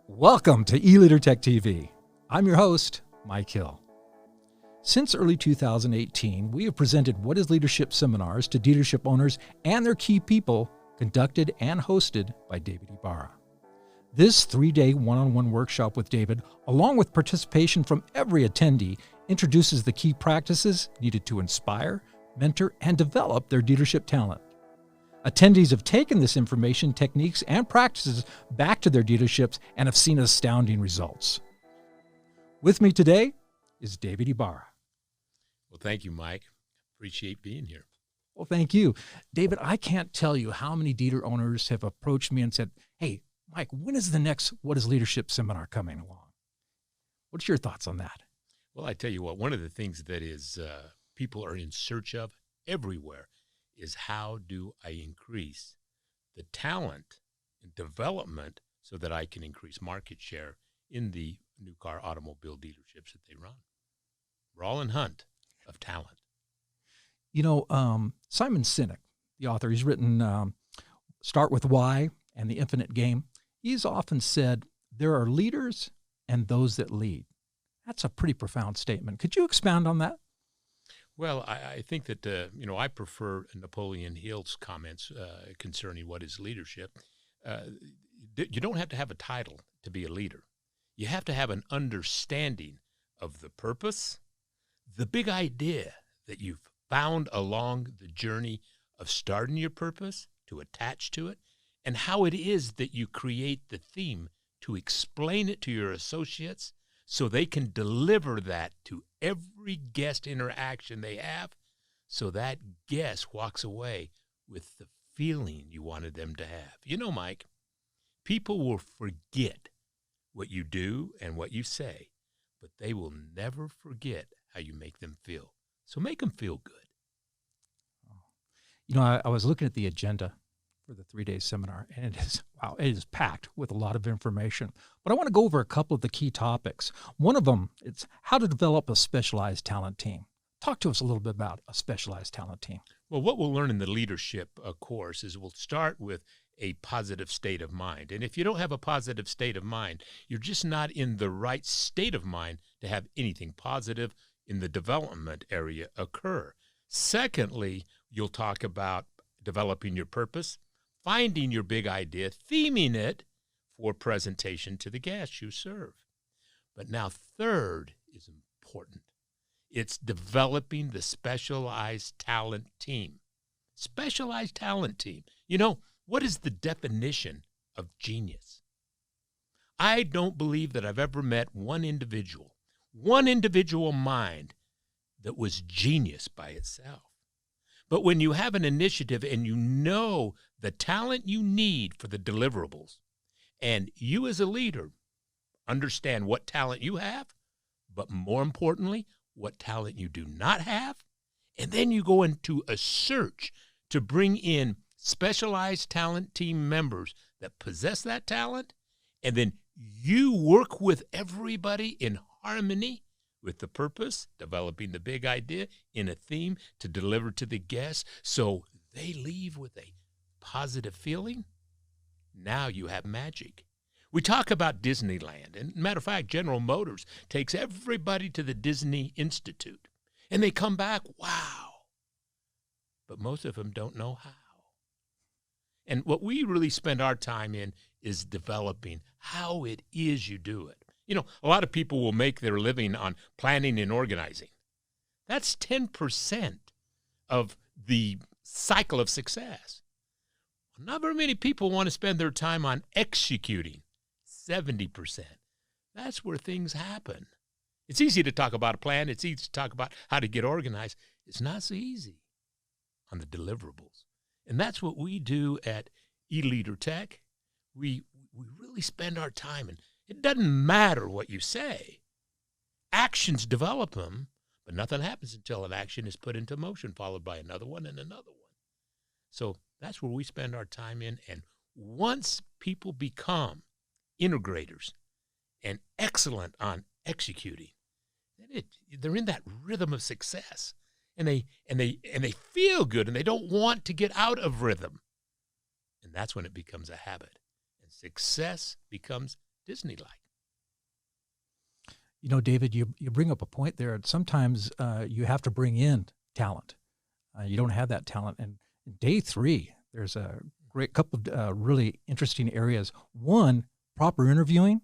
Welcome to eLeaderTech TV. I'm your host, Mike Hill. Since early 2018, we have presented What is Leadership seminars to leadership owners and their key people, conducted and hosted by David Ibarra. This 3-day one-on-one workshop with David, along with participation from every attendee, introduces the key practices needed to inspire, mentor, and develop their leadership talent. Attendees have taken this information, techniques, and practices back to their leaderships and have seen astounding results. With me today is David Ibarra. Well, thank you, Mike. Appreciate being here. Well, thank you. David, I can't tell you how many leader owners have approached me and said, hey, Mike, when is the next What is Leadership seminar coming along? What's your thoughts on that? Well, I tell you what, one of the things that is people are in search of everywhere is how do I increase the talent and development so that I can increase market share in the new car automobile dealerships that they run. We're all in hunt of talent. You know, Simon Sinek, the author, he's written Start With Why and The Infinite Game. He's often said there are leaders and those that lead. That's a pretty profound statement. Could you expound on that? Well, I think that, I prefer Napoleon Hill's comments concerning what is leadership. You don't have to have a title to be a leader. You have to have an understanding of the purpose, the big idea that you've found along the journey of starting your purpose, to attach to it, and how it is that you create the theme to explain it to your associates so they can deliver that to every guest interaction they have, so that guest walks away with the feeling you wanted them to have. You know, Mike, people will forget what you do and what you say, but they will never forget how you make them feel. So make them feel good. You know, I was looking at the agenda for the 3-day seminar, and it is packed with a lot of information. But I want to go over a couple of the key topics. One of them, it's how to develop a specialized talent team. Talk to us a little bit about a specialized talent team. Well, what we'll learn in the leadership course is we'll start with a positive state of mind. And if you don't have a positive state of mind, you're just not in the right state of mind to have anything positive in the development area occur. Secondly, you'll talk about developing your purpose, finding your big idea, theming it for presentation to the guests you serve. But now third is important. It's developing the specialized talent team. Specialized talent team. You know, what is the definition of genius? I don't believe that I've ever met one individual mind that was genius by itself. But when you have an initiative and you know the talent you need for the deliverables, and you as a leader understand what talent you have, but more importantly, what talent you do not have, and then you go into a search to bring in specialized talent team members that possess that talent, and then you work with everybody in harmony with the purpose, developing the big idea in a theme to deliver to the guests so they leave with a positive feeling. Now you have magic. We talk about Disneyland, and matter of fact, General Motors takes everybody to the Disney Institute, and they come back, wow. But most of them don't know how. And what we really spend our time in is developing how it is you do it. You know, a lot of people will make their living on planning and organizing. That's 10% of the cycle of success. Not very many people want to spend their time on executing, 70%. That's where things happen. It's easy to talk about a plan. It's easy to talk about how to get organized. It's not so easy on the deliverables. And that's what we do at eLeaderTech. We really spend our time, and it doesn't matter what you say. Actions develop them, but nothing happens until an action is put into motion, followed by another one and another one. So that's where we spend our time in. And once people become integrators and excellent on executing, then they're in that rhythm of success. And they feel good, and they don't want to get out of rhythm. And that's when it becomes a habit. And success becomes Disney-like. You know, David, you bring up a point there. Sometimes you have to bring in talent. You don't have that talent. And day 3, there's a great couple of really interesting areas. One, proper interviewing,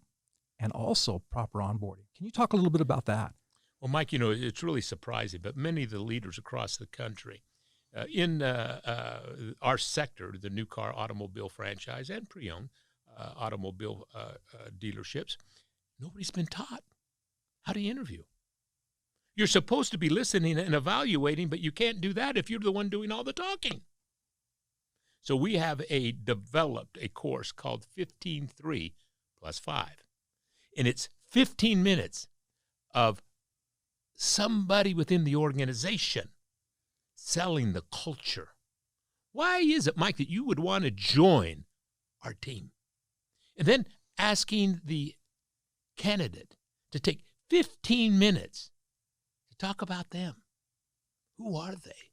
and also proper onboarding. Can you talk a little bit about that? Well, Mike, you know, it's really surprising, but many of the leaders across the country in our sector, the new car automobile franchise and pre-owned automobile dealerships, nobody's been taught how to interview. You're supposed to be listening and evaluating, but you can't do that if you're the one doing all the talking. So we have developed a course called 15-3 + 5. And it's 15 minutes of somebody within the organization selling the culture. Why is it, Mike, that you would want to join our team? And then asking the candidate to take 15 minutes to talk about them. Who are they?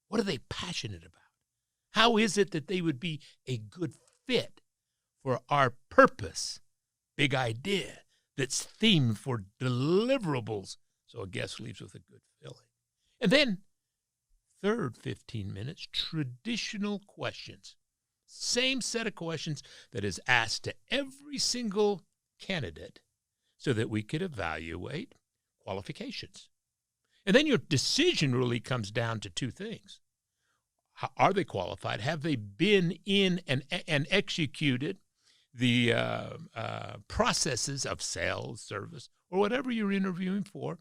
What are they passionate about? How is it that they would be a good fit for our purpose, big idea that's themed for deliverables, so a guest leaves with a good feeling? And then, third 15 minutes, traditional questions. Same set of questions that is asked to every single candidate so that we could evaluate qualifications. And then your decision really comes down to 2 things. Are they qualified? Have they been in and executed the processes of sales, service, or whatever you're interviewing for?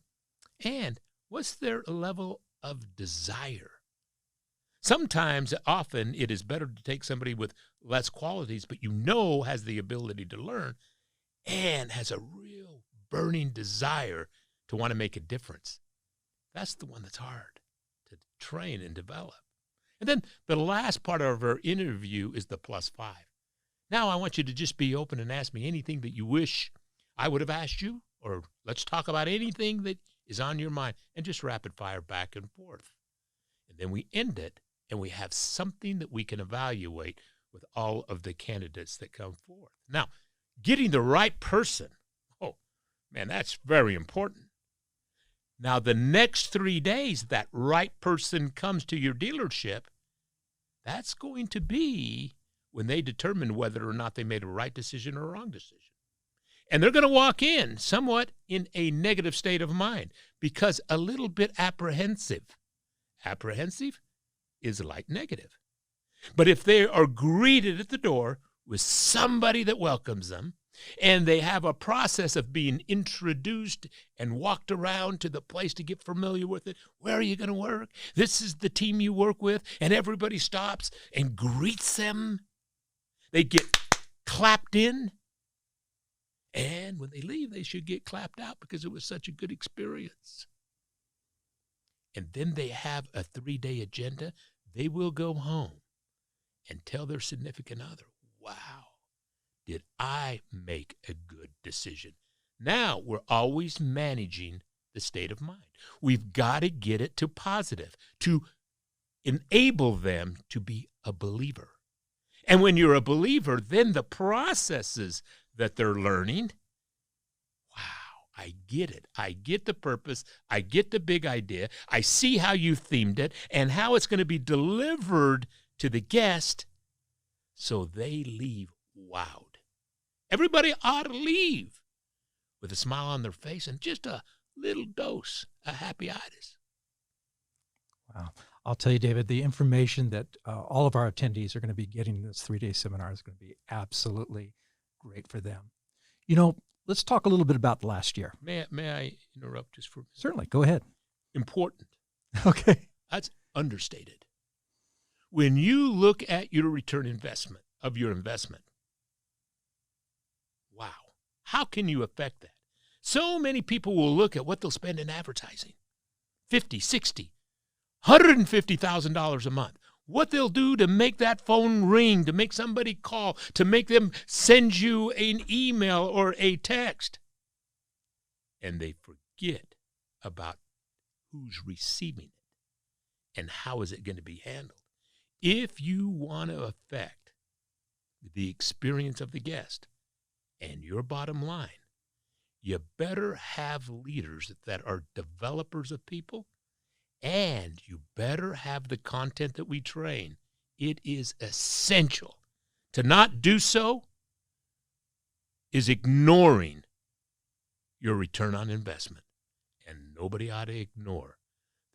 And what's their level of desire? Sometimes, often, it is better to take somebody with less qualities, but has the ability to learn and has a real burning desire to want to make a difference. That's the one that's hard to train and develop. And then the last part of our interview is the +5. Now I want you to just be open and ask me anything that you wish I would have asked you, or let's talk about anything that is on your mind, and just rapid fire back and forth. And then we end it, and we have something that we can evaluate with all of the candidates that come forth. Now, getting the right person, oh, man, that's very important. Now, the next 3 days, that right person comes to your dealership. That's going to be when they determine whether or not they made a right decision or a wrong decision. And they're going to walk in somewhat in a negative state of mind because a little bit apprehensive. Apprehensive is like negative. But if they are greeted at the door with somebody that welcomes them, and they have a process of being introduced and walked around to the place to get familiar with it. Where are you going to work? This is the team you work with. And everybody stops and greets them. They get clapped in. And when they leave, they should get clapped out because it was such a good experience. And then they have a 3-day agenda. They will go home and tell their significant other, wow, did I make a good decision? Now we're always managing the state of mind. We've got to get it to positive to enable them to be a believer. And when you're a believer, then the processes that they're learning, wow, I get it. I get the purpose. I get the big idea. I see how you themed it and how it's going to be delivered to the guest so they leave wowed. Everybody ought to leave with a smile on their face and just a little dose of happy-itis. Wow. I'll tell you, David, the information that all of our attendees are going to be getting in this 3-day seminar is going to be absolutely great for them. You know, let's talk a little bit about the last year. May I interrupt just for a minute? Certainly. Go ahead. Important. Okay. That's understated. When you look at your return investment of your investment, wow, how can you affect that? So many people will look at what they'll spend in advertising. $50, $60, $150,000 a month. What they'll do to make that phone ring, to make somebody call, to make them send you an email or a text. And they forget about who's receiving it and how is it going to be handled. If you want to affect the experience of the guest, and your bottom line, you better have leaders that are developers of people, and you better have the content that we train. It is essential. To not do so is ignoring your return on investment. And nobody ought to ignore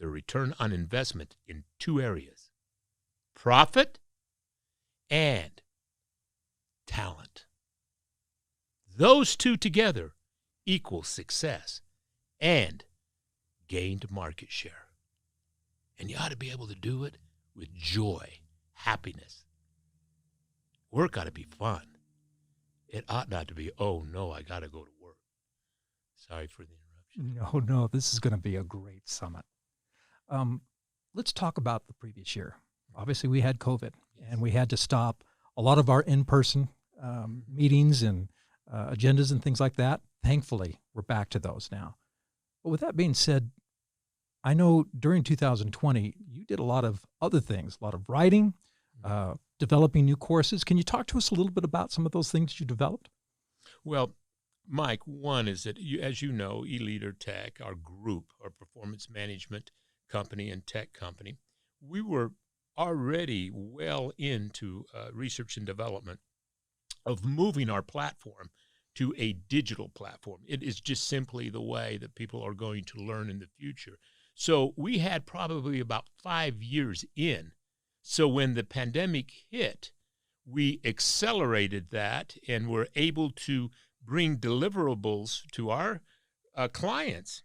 the return on investment in two areas: profit and talent. Those two together equal success and gained market share. And you ought to be able to do it with joy, happiness. Work ought to be fun. It ought not to be, oh, no, I got to go to work. Sorry for the interruption. No, this is going to be a great summit. Let's talk about the previous year. Obviously, we had COVID, and we had to stop a lot of our in-person meetings and agendas and things like that. Thankfully, we're back to those now. But with that being said, I know during 2020, you did a lot of other things, a lot of writing, developing new courses. Can you talk to us a little bit about some of those things you developed? Well, Mike, one is that, as you know, eLeaderTech, our group, our performance management company and tech company, we were already well into research and development of moving our platform to a digital platform. It is just simply the way that people are going to learn in the future. So we had probably about 5 years in. So when the pandemic hit, we accelerated that and were able to bring deliverables to our clients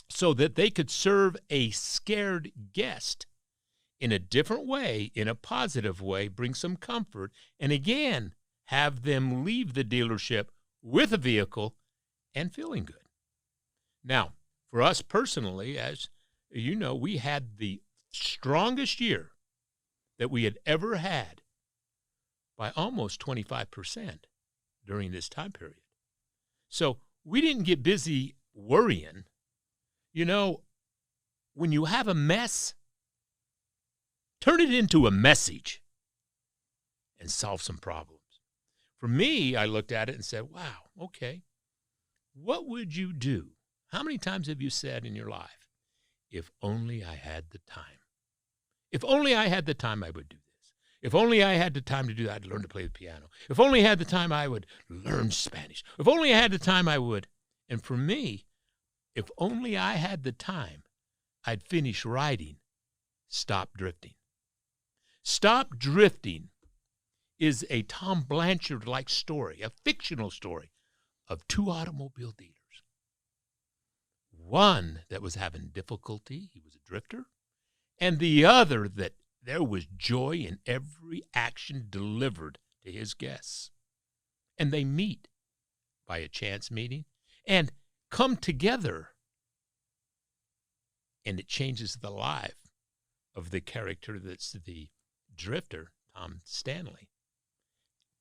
so that they could serve a scared guest in a different way, in a positive way, bring some comfort, and again, have them leave the dealership with a vehicle and feeling good. Now, for us personally, as you know, we had the strongest year that we had ever had by almost 25% during this time period. So we didn't get busy worrying. You know, when you have a mess, turn it into a message and solve some problems. For me, I looked at it and said, wow, okay, what would you do? How many times have you said in your life, if only I had the time? If only I had the time, I would do this. If only I had the time to do that, I'd learn to play the piano. If only I had the time, I would learn Spanish. If only I had the time, I would. And for me, if only I had the time, I'd finish writing Stop Drifting. Stop Drifting is a Tom Blanchard-like story, a fictional story of two automobile dealers. One that was having difficulty, he was a drifter, and the other that there was joy in every action delivered to his guests. And they meet by a chance meeting and come together, and it changes the life of the character that's the drifter, Tom Stanley,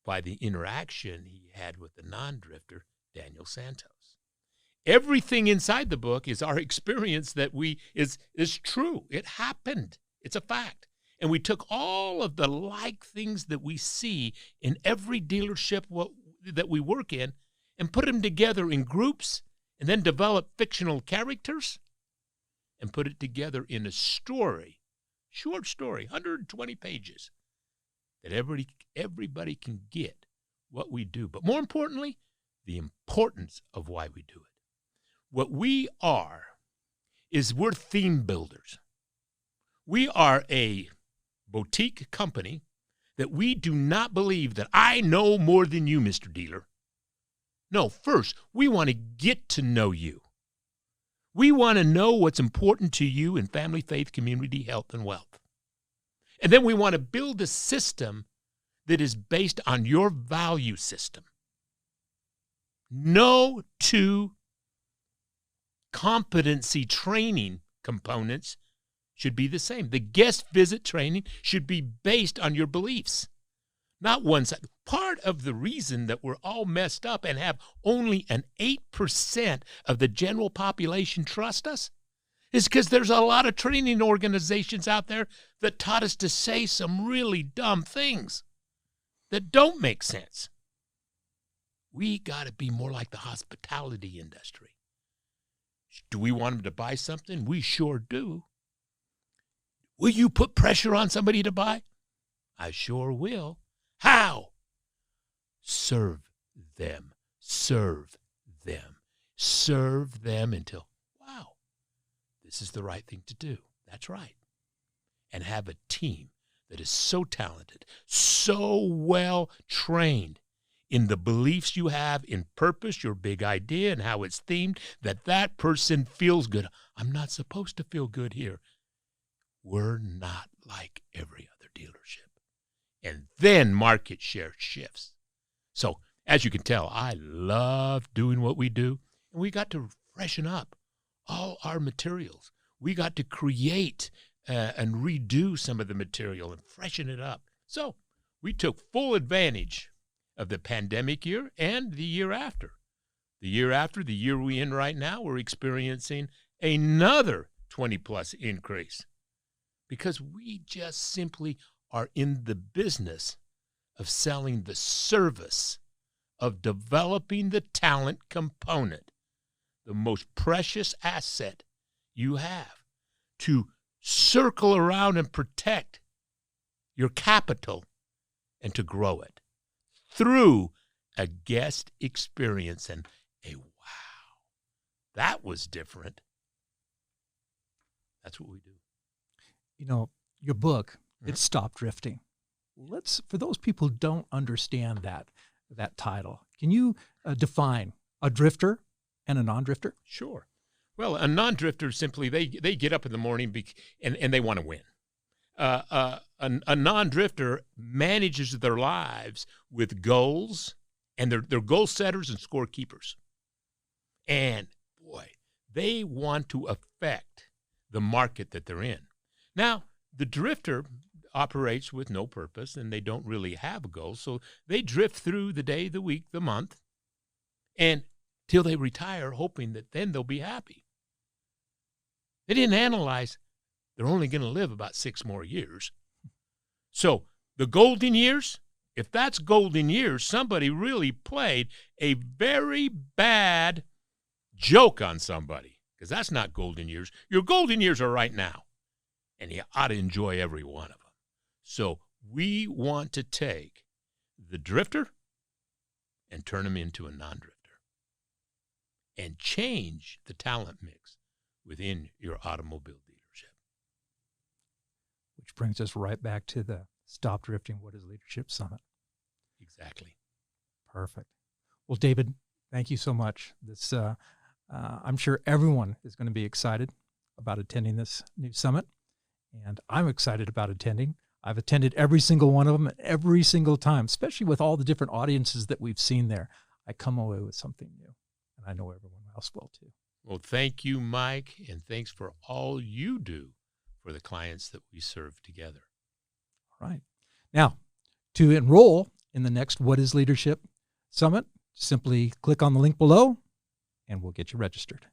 by the interaction he had with the non-drifter, Daniel Santos. Everything inside the book is our experience that is true. It happened. It's a fact. And we took all of the like things that we see in every dealership that we work in and put them together in groups and then develop fictional characters and put it together in a story, short story, 120 pages, that everybody can get what we do. But more importantly, the importance of why we do it. What we are is we're theme builders. We are a boutique company that we do not believe that I know more than you, Mr. Dealer. No, first, we want to get to know you. We want to know what's important to you in family, faith, community, health, and wealth. And then we want to build a system that is based on your value system. No two competency training components should be the same. The guest visit training should be based on your beliefs, not one side. Part of the reason that we're all messed up and have only an 8% of the general population trust us is because there's a lot of training organizations out there that taught us to say some really dumb things that don't make sense. We got to be more like the hospitality industry. Do we want them to buy something? We sure do. Will you put pressure on somebody to buy? I sure will. How? Serve them. Serve them. Serve them until, wow, this is the right thing to do. That's right. And have a team that is so talented, so well trained in the beliefs you have, in purpose, your big idea, and how it's themed, that person feels good. I'm not supposed to feel good here. We're not like every other dealership. And then market share shifts. So, as you can tell, I love doing what we do. And we got to freshen up all our materials. We got to create and redo some of the material and freshen it up. So, we took full advantage of the pandemic year and the year after. The year after, the year we're in right now, we're experiencing another 20-plus increase because we just simply are in the business of selling the service of developing the talent component, the most precious asset you have, to circle around and protect your capital and to grow it through a guest experience. And a wow, that was different. That's what we do. You know, your book, it's Stop Drifting. For those people who don't understand that title, can you define a drifter and a non-drifter? Sure. Well, a non-drifter simply, they get up in the morning and they want to win. A non-drifter manages their lives with goals, and they're goal setters and scorekeepers. And boy, they want to affect the market that they're in. Now, the drifter operates with no purpose, and they don't really have a goal, so they drift through the day, the week, the month, and till they retire, hoping that then they'll be happy. They didn't analyze they're only going to live about 6 more years. So the golden years, if that's golden years, somebody really played a very bad joke on somebody, because that's not golden years. Your golden years are right now, and you ought to enjoy every one of them. So we want to take the drifter and turn them into a non-drifter and change the talent mix within your automobile dealership. Which brings us right back to the Stop Drifting, What is Leadership Summit. Exactly. Perfect. Well, David, thank you so much. This, I'm sure everyone is going to be excited about attending this new summit, and I'm excited about attending. I've attended every single one of them every single time, especially with all the different audiences that we've seen there. I come away with something new, and I know everyone else will too. Well, thank you, Mike, and thanks for all you do for the clients that we serve together. All right. Now, to enroll in the next What is Leadership Summit, simply click on the link below, and we'll get you registered.